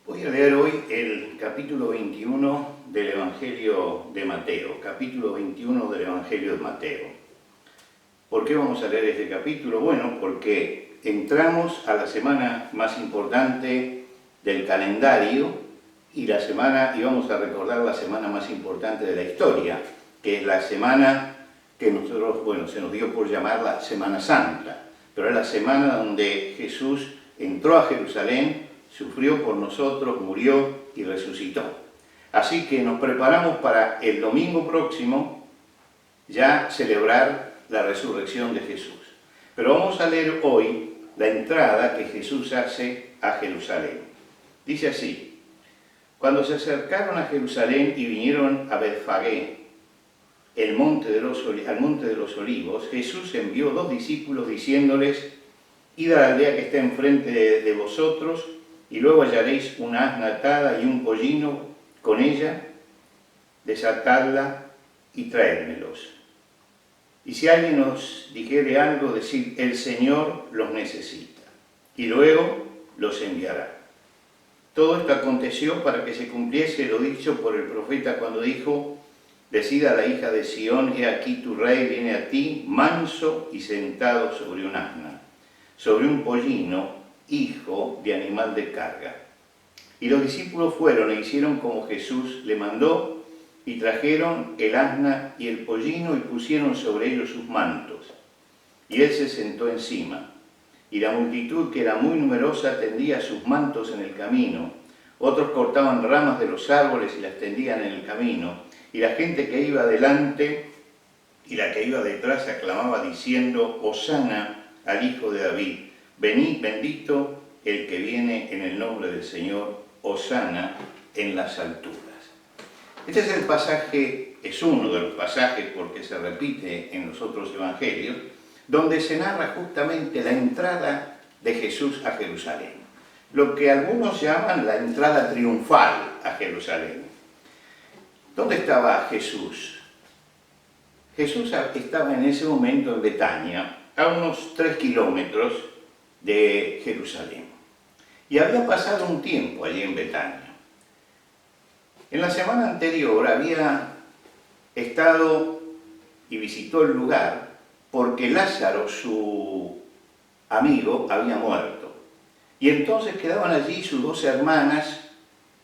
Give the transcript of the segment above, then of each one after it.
Voy a leer hoy el capítulo 21 del Evangelio de Mateo. Capítulo 21 del Evangelio de Mateo. ¿Por qué vamos a leer este capítulo? Bueno, porque entramos a la semana más importante del calendario y vamos a recordar la semana más importante de la historia, que es la semana que nosotros, se nos dio por llamarla Semana Santa, pero es la semana donde Jesús entró a Jerusalén, sufrió por nosotros, murió y resucitó. Así que nos preparamos para el domingo próximo ya celebrar la resurrección de Jesús. Pero vamos a leer hoy la entrada que Jesús hace a Jerusalén. Dice así: cuando se acercaron a Jerusalén y vinieron a Betfagé, al monte de los Olivos, Jesús envió 2 discípulos diciéndoles: id a la aldea que está enfrente de vosotros, y luego hallaréis una asna atada y un pollino con ella, desatadla y traédmelos. Y si alguien os dijere algo, decid: el Señor los necesita, y luego los enviará. Todo esto aconteció para que se cumpliese lo dicho por el profeta cuando dijo: decid a la hija de Sión, he aquí tu rey viene a ti, manso y sentado sobre un asna, sobre un pollino, hijo de animal de carga. Y los discípulos fueron e hicieron como Jesús le mandó, y trajeron el asna y el pollino y pusieron sobre ellos sus mantos. Y él se sentó encima. Y la multitud, que era muy numerosa, tendía sus mantos en el camino. Otros cortaban ramas de los árboles y las tendían en el camino. Y la gente que iba delante y la que iba detrás aclamaba diciendo: Hosana al Hijo de David. Venid, bendito el que viene en el nombre del Señor, Hosana en las alturas. Este es el pasaje, es uno de los pasajes porque se repite en los otros evangelios, donde se narra justamente la entrada de Jesús a Jerusalén. Lo que algunos llaman la entrada triunfal a Jerusalén. ¿Dónde estaba Jesús? Jesús estaba en ese momento en Betania, a unos 3 kilómetros de Jerusalén. Y había pasado un tiempo allí en Betania. En la semana anterior había estado y visitó el lugar porque Lázaro, su amigo, había muerto. Y entonces quedaban allí sus 2 hermanas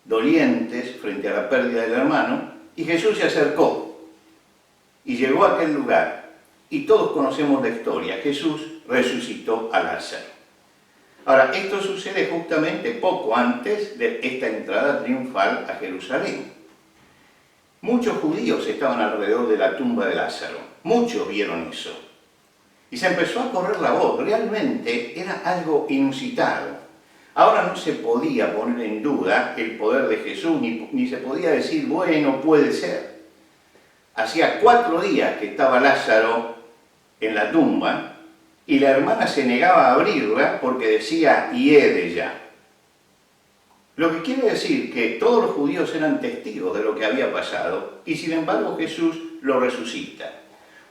dolientes frente a la pérdida del hermano, y Jesús se acercó y llegó a aquel lugar. Y todos conocemos la historia: Jesús resucitó a Lázaro. Ahora, esto sucede justamente poco antes de esta entrada triunfal a Jerusalén. Muchos judíos estaban alrededor de la tumba de Lázaro. Muchos vieron eso. Y se empezó a correr la voz. Realmente era algo inusitado. Ahora no se podía poner en duda el poder de Jesús, ni se podía decir, bueno, puede ser. Hacía 4 días que estaba Lázaro en la tumba, y la hermana se negaba a abrirla porque decía: hiede ya. Lo que quiere decir que todos los judíos eran testigos de lo que había pasado, y sin embargo Jesús lo resucita.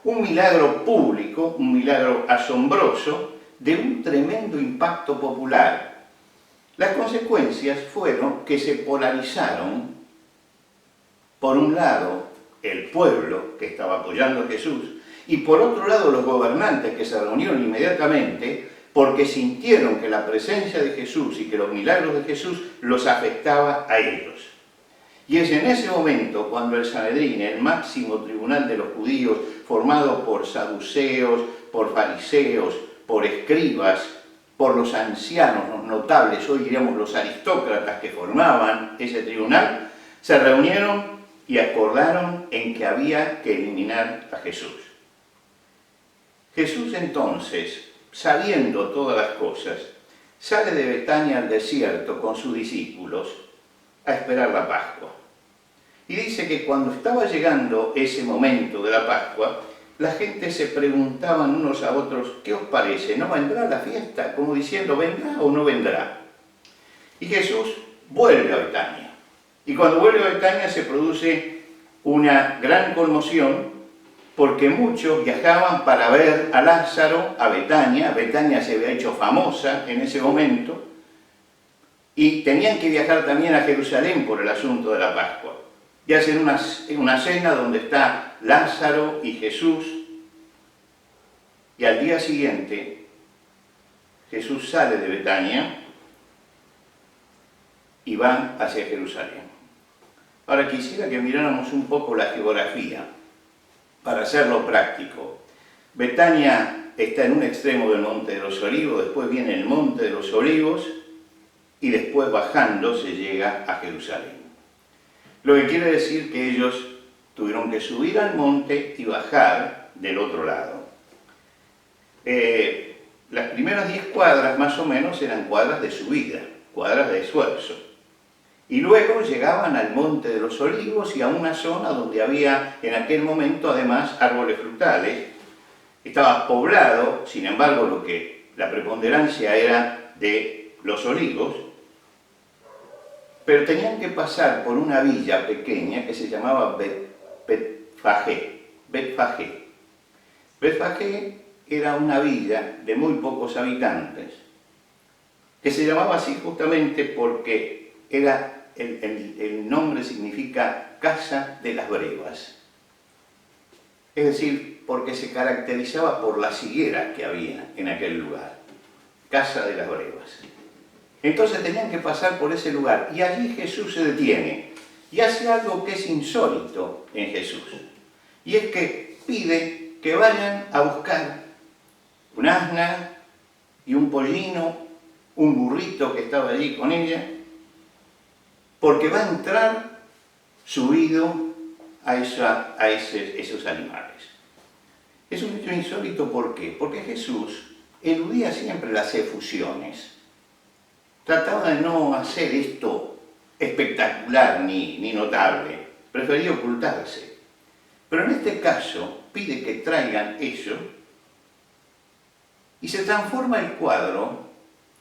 Un milagro público, un milagro asombroso, de un tremendo impacto popular. Las consecuencias fueron que se polarizaron, por un lado, el pueblo que estaba apoyando a Jesús, y por otro lado los gobernantes, que se reunieron inmediatamente porque sintieron que la presencia de Jesús y que los milagros de Jesús los afectaba a ellos. Y es en ese momento cuando el Sanedrín, el máximo tribunal de los judíos, formado por saduceos, por fariseos, por escribas, por los ancianos, los notables, hoy diríamos los aristócratas que formaban ese tribunal, se reunieron y acordaron en que había que eliminar a Jesús. Jesús entonces, sabiendo todas las cosas, sale de Betania al desierto con sus discípulos a esperar la Pascua. Y dice que cuando estaba llegando ese momento de la Pascua, la gente se preguntaban unos a otros: ¿qué os parece? ¿No vendrá la fiesta? Como diciendo, ¿vendrá o no vendrá? Y Jesús vuelve a Betania. Y cuando vuelve a Betania se produce una gran conmoción, porque muchos viajaban para ver a Lázaro a Betania. Betania se había hecho famosa en ese momento, Y tenían que viajar también a Jerusalén por el asunto de la Pascua. Y hacen una cena donde está Lázaro y Jesús. Y al día siguiente, Jesús sale de Betania y va hacia Jerusalén. Ahora quisiera que miráramos un poco la geografía, para hacerlo práctico. Betania está en un extremo del Monte de los Olivos, después viene el Monte de los Olivos, y después bajando se llega a Jerusalén. Lo que quiere decir que ellos tuvieron que subir al monte y bajar del otro lado. Las primeras 10 cuadras más o menos eran cuadras de subida, cuadras de esfuerzo. Y luego llegaban al Monte de los Olivos y a una zona donde había en aquel momento además árboles frutales. Estaba poblado, sin embargo la preponderancia era de los olivos, pero tenían que pasar por una villa pequeña que se llamaba Betfagé. Betfagé era una villa de muy pocos habitantes, que se llamaba así justamente porque el nombre significa Casa de las Brevas. Es decir, porque se caracterizaba por las higueras que había en aquel lugar. Casa de las Brevas. Entonces tenían que pasar por ese lugar y allí Jesús se detiene y hace algo que es insólito en Jesús. Y es que pide que vayan a buscar un asna y un pollino, un burrito que estaba allí con ella, porque va a entrar subido a esos animales. Es un hecho insólito, ¿por qué? Porque Jesús eludía siempre las efusiones. Trataba de no hacer esto espectacular ni notable, prefería ocultarse. Pero en este caso pide que traigan eso y se transforma el cuadro.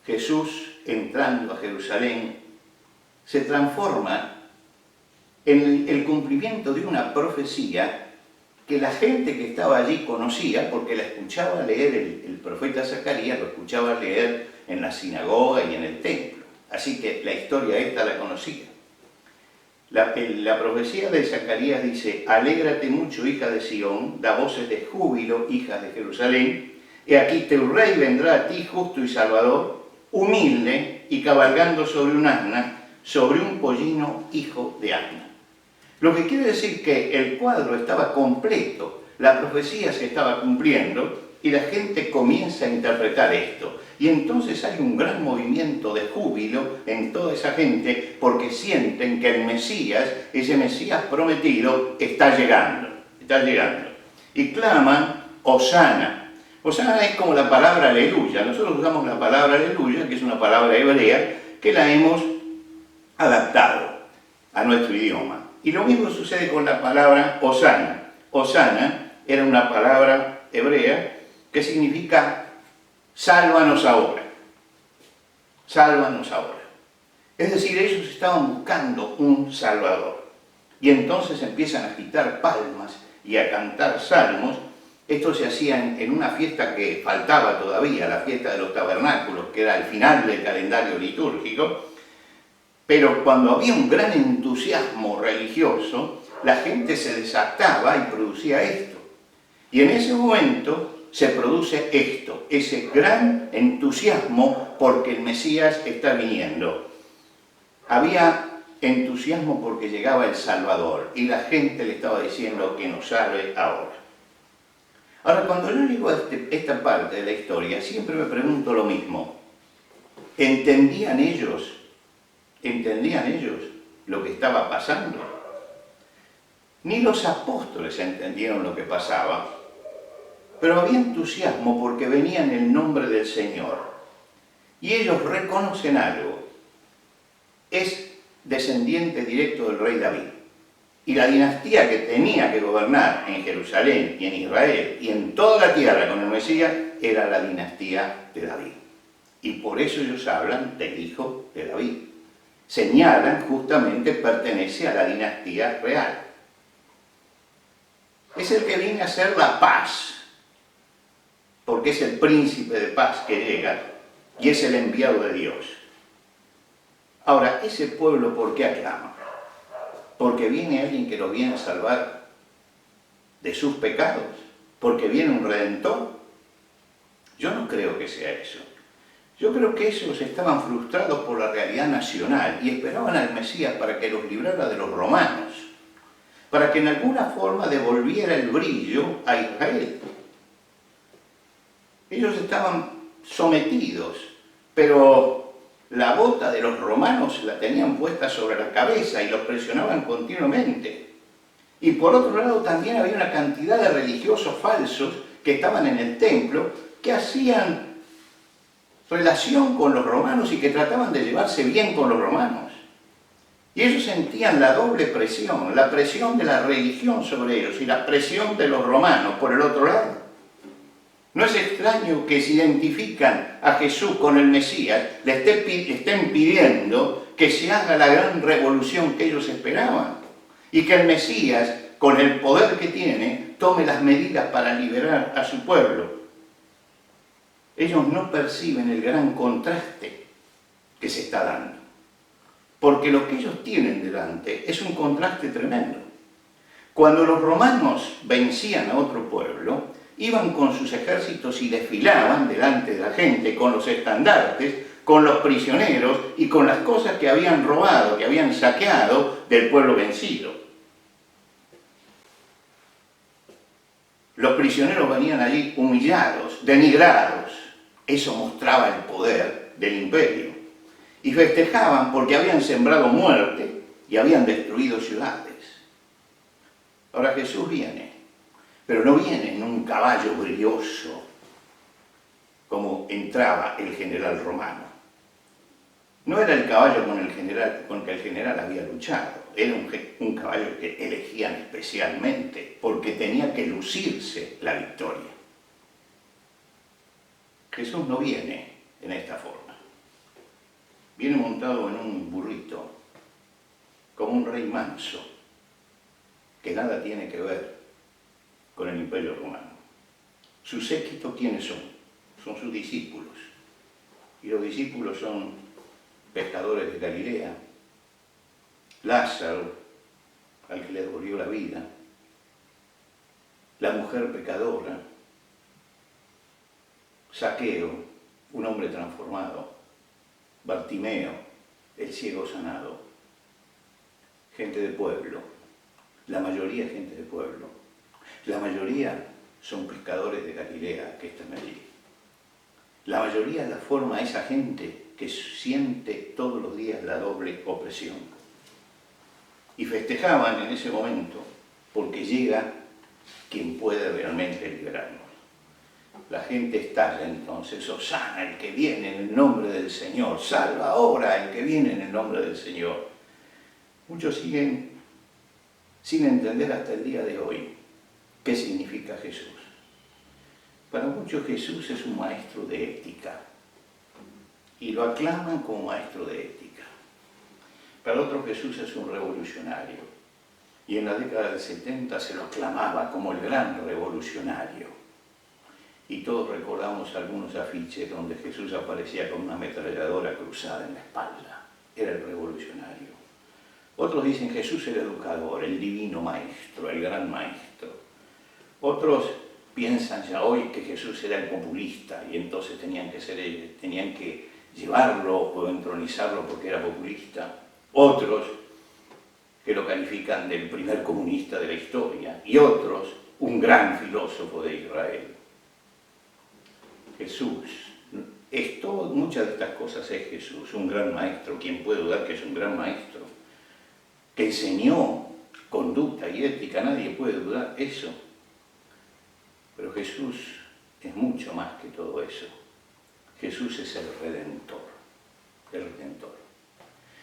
Jesús entrando a Jerusalén se transforma en el cumplimiento de una profecía que la gente que estaba allí conocía porque la escuchaba leer el profeta Zacarías, lo escuchaba leer en la sinagoga y en el templo. Así que la historia esta la conocía. La profecía de Zacarías dice: alégrate mucho, hija de Sión, da voces de júbilo, hijas de Jerusalén, he aquí tu rey vendrá a ti, justo y salvador, humilde y cabalgando sobre un asna, sobre un pollino, hijo de asna. Lo que quiere decir que el cuadro estaba completo, la profecía se estaba cumpliendo y la gente comienza a interpretar esto. Y entonces hay un gran movimiento de júbilo en toda esa gente porque sienten que el Mesías, ese Mesías prometido, está llegando. Y claman, Hosana. Hosana es como la palabra aleluya. Nosotros usamos la palabra aleluya, que es una palabra hebrea, que la hemos adaptado a nuestro idioma. Y lo mismo sucede con la palabra Hosana. Hosana era una palabra hebrea que significa sálvanos ahora. Sálvanos ahora. Es decir, ellos estaban buscando un Salvador. Y entonces empiezan a agitar palmas y a cantar salmos. Esto se hacía en una fiesta que faltaba todavía, la fiesta de los tabernáculos, que era el final del calendario litúrgico. Pero cuando había un gran entusiasmo religioso, la gente se desataba y producía esto. Y en ese momento se produce esto, ese gran entusiasmo porque el Mesías está viniendo. Había entusiasmo porque llegaba el Salvador y la gente le estaba diciendo que nos salve ahora. Ahora, cuando yo llego a esta parte de la historia, siempre me pregunto lo mismo. ¿Entendían ellos lo que estaba pasando? Ni los apóstoles entendieron lo que pasaba, pero había entusiasmo porque venía en el nombre del Señor. Y ellos reconocen algo. Es descendiente directo del rey David. Y la dinastía que tenía que gobernar en Jerusalén y en Israel y en toda la tierra con el Mesías era la dinastía de David. Y por eso ellos hablan del hijo de David. Señalan justamente pertenece a la dinastía real. Es el que viene a hacer la paz, porque es el príncipe de paz que llega y es el enviado de Dios. Ahora, ese pueblo, ¿por qué aclama? Porque viene alguien que los viene a salvar de sus pecados, porque viene un Redentor. Yo no creo que sea eso. Yo creo que ellos estaban frustrados por la realidad nacional y esperaban al Mesías para que los librara de los romanos, para que en alguna forma devolviera el brillo a Israel. Ellos estaban sometidos, pero la bota de los romanos la tenían puesta sobre la cabeza y los presionaban continuamente. Y por otro lado también había una cantidad de religiosos falsos que estaban en el templo, que hacían relación con los romanos y que trataban de llevarse bien con los romanos. Y ellos sentían la doble presión, la presión de la religión sobre ellos y la presión de los romanos por el otro lado. No es extraño que si identifican a Jesús con el Mesías, le estén pidiendo que se haga la gran revolución que ellos esperaban y que el Mesías, con el poder que tiene, tome las medidas para liberar a su pueblo. Ellos no perciben el gran contraste que se está dando, porque lo que ellos tienen delante es un contraste tremendo. Cuando los romanos vencían a otro pueblo, iban con sus ejércitos y desfilaban delante de la gente con los estandartes, con los prisioneros y con las cosas que habían robado, que habían saqueado del pueblo vencido. Los prisioneros venían allí humillados, denigrados. Eso mostraba el poder del imperio. Y festejaban porque habían sembrado muerte y habían destruido ciudades. Ahora Jesús viene, pero no viene en un caballo brilloso como entraba el general romano. No era el caballo con que el general había luchado, era un caballo que elegían especialmente porque tenía que lucirse la victoria. Jesús no viene en esta forma. Viene montado en un burrito, como un rey manso, que nada tiene que ver con el imperio romano. Su séquito, ¿quiénes son? Son sus discípulos. Y los discípulos son pescadores de Galilea, Lázaro, al que le devolvió la vida, la mujer pecadora, Zaqueo, un hombre transformado, Bartimeo, el ciego sanado, gente de pueblo, la mayoría gente de pueblo, la mayoría son pescadores de Galilea que están allí. La mayoría la forma esa gente que siente todos los días la doble opresión. Y festejaban en ese momento porque llega quien puede realmente liberarnos. La gente estalla entonces, Hosana, el que viene en el nombre del Señor, salva ahora el que viene en el nombre del Señor. Muchos siguen sin entender hasta el día de hoy qué significa Jesús. Para muchos Jesús es un maestro de ética y lo aclaman como maestro de ética. Para otros Jesús es un revolucionario y en la década del 70 se lo aclamaba como el gran revolucionario. Y todos recordamos algunos afiches donde Jesús aparecía con una ametralladora cruzada en la espalda. Era el revolucionario. Otros dicen Jesús el educador, el divino maestro, el gran maestro. Otros piensan ya hoy que Jesús era el populista y entonces tenían que llevarlo o entronizarlo porque era populista. Otros que lo califican del primer comunista de la historia y otros un gran filósofo de Israel. Jesús, muchas de estas cosas es Jesús, un gran maestro. ¿Quién puede dudar que es un gran maestro? Que enseñó conducta y ética, nadie puede dudar eso. Pero Jesús es mucho más que todo eso. Jesús es el Redentor, el Redentor.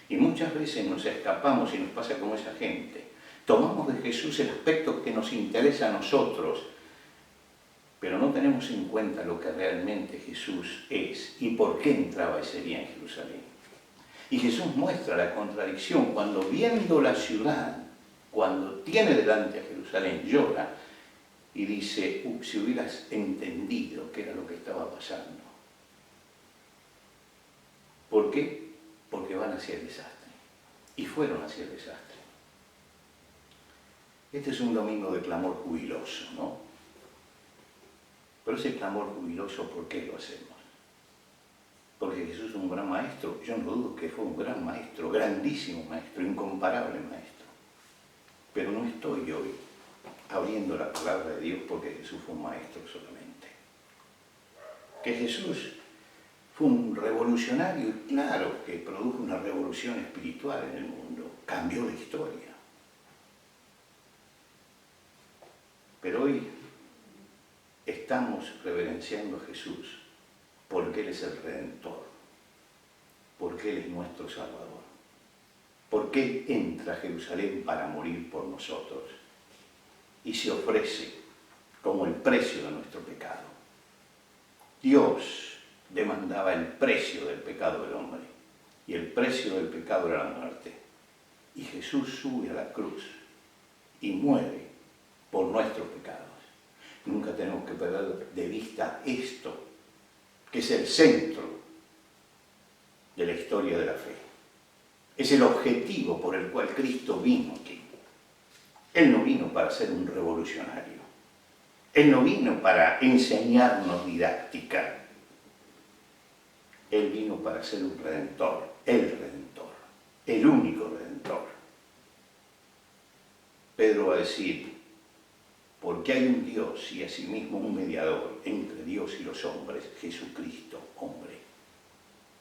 Y muchas veces nos escapamos y nos pasa como esa gente. Tomamos de Jesús el aspecto que nos interesa a nosotros, pero no tenemos en cuenta lo que realmente Jesús es y por qué entraba ese día en Jerusalén. Y Jesús muestra la contradicción cuando viendo la ciudad, cuando tiene delante a Jerusalén, llora y dice, si hubieras entendido qué era lo que estaba pasando. ¿Por qué? Porque van a hacia el desastre. Y fueron hacia el desastre. Este es un domingo de clamor jubiloso, ¿no? Pero ese clamor jubiloso, ¿por qué lo hacemos? Porque Jesús es un gran maestro. Yo no dudo que fue un gran maestro, grandísimo maestro, incomparable maestro. Pero no estoy hoy abriendo la palabra de Dios porque Jesús fue un maestro solamente. Que Jesús fue un revolucionario, y claro que produjo una revolución espiritual en el mundo, cambió la historia. Pero hoy estamos reverenciando a Jesús porque Él es el Redentor, porque Él es nuestro Salvador, porque Él entra a Jerusalén para morir por nosotros y se ofrece como el precio de nuestro pecado. Dios demandaba el precio del pecado del hombre, y el precio del pecado era la muerte. Y Jesús sube a la cruz y muere por nuestros pecados. Nunca tenemos que perder de vista esto, que es el centro de la historia de la fe. Es el objetivo por el cual Cristo vino aquí. Él no vino para ser un revolucionario. Él no vino para enseñarnos didáctica. Él vino para ser un redentor, el único redentor. Pedro va a decir, porque hay un Dios y asimismo un mediador entre Dios y los hombres, Jesucristo, hombre.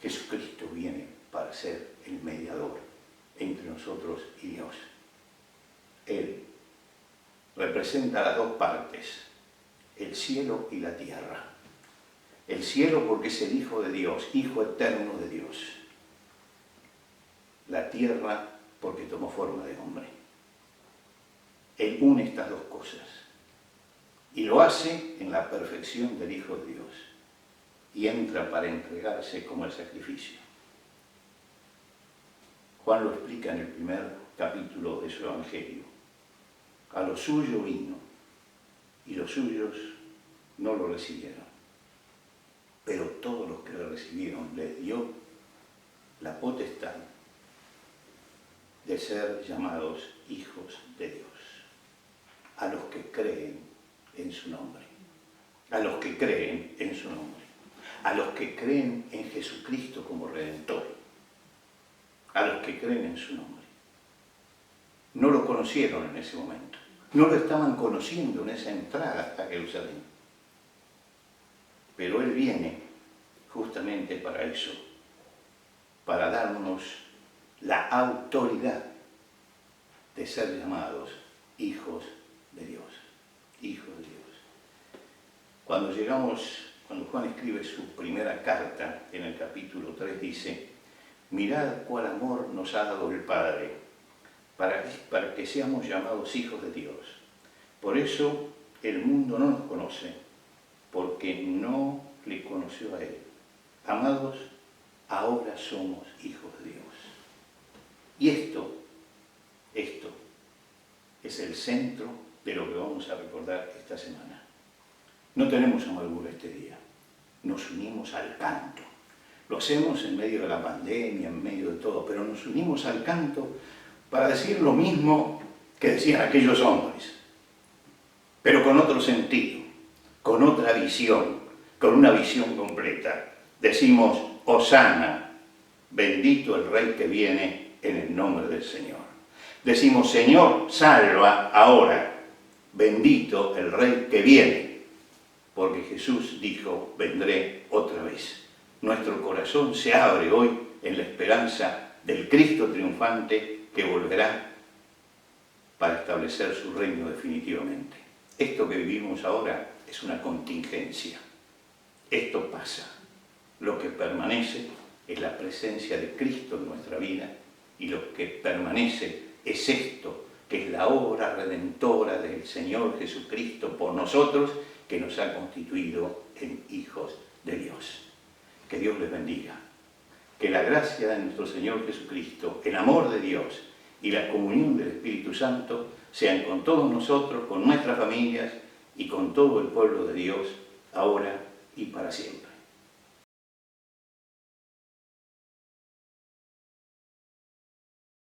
Jesucristo viene para ser el mediador entre nosotros y Dios. Él representa las dos partes, el cielo y la tierra. El cielo porque es el Hijo de Dios, Hijo eterno de Dios. La tierra porque tomó forma de hombre. Él une estas dos cosas y lo hace en la perfección del Hijo de Dios y entra para entregarse como el sacrificio. Juan lo explica en el primer capítulo de su Evangelio. A lo suyo vino y los suyos no lo recibieron. Pero todos los que lo recibieron les dio la potestad de ser llamados hijos de Dios. A los que creen en su nombre. A los que creen en su nombre. A los que creen en Jesucristo como Redentor. A los que creen en su nombre. No lo conocieron en ese momento. No lo estaban conociendo en esa entrada a Jerusalén. Pero Él viene justamente para eso, para darnos la autoridad de ser llamados hijos de Dios, hijos de Dios. Cuando Juan escribe su primera carta, en el capítulo 3 dice, mirad cuál amor nos ha dado el Padre, para que seamos llamados hijos de Dios. Por eso el mundo no nos conoce, porque no le conoció a Él. Amados, ahora somos hijos de Dios. Y esto es el centro de lo que vamos a recordar esta semana. No tenemos amargura este día. Nos unimos al canto. Lo hacemos en medio de la pandemia, en medio de todo, pero nos unimos al canto para decir lo mismo que decían aquellos hombres, pero con otro sentido, con otra visión, con una visión completa. Decimos, Hosana, bendito el Rey que viene en el nombre del Señor. Decimos, Señor, salva ahora, bendito el Rey que viene, porque Jesús dijo, vendré otra vez. Nuestro corazón se abre hoy en la esperanza del Cristo triunfante que volverá para establecer su reino definitivamente. Esto que vivimos ahora es una contingencia. Esto pasa. Lo que permanece es la presencia de Cristo en nuestra vida y lo que permanece es esto, que es la obra redentora del Señor Jesucristo por nosotros, que nos ha constituido en hijos de Dios. Que Dios les bendiga. Que la gracia de nuestro Señor Jesucristo, el amor de Dios y la comunión del Espíritu Santo sean con todos nosotros, con nuestras familias y con todo el pueblo de Dios, ahora y para siempre.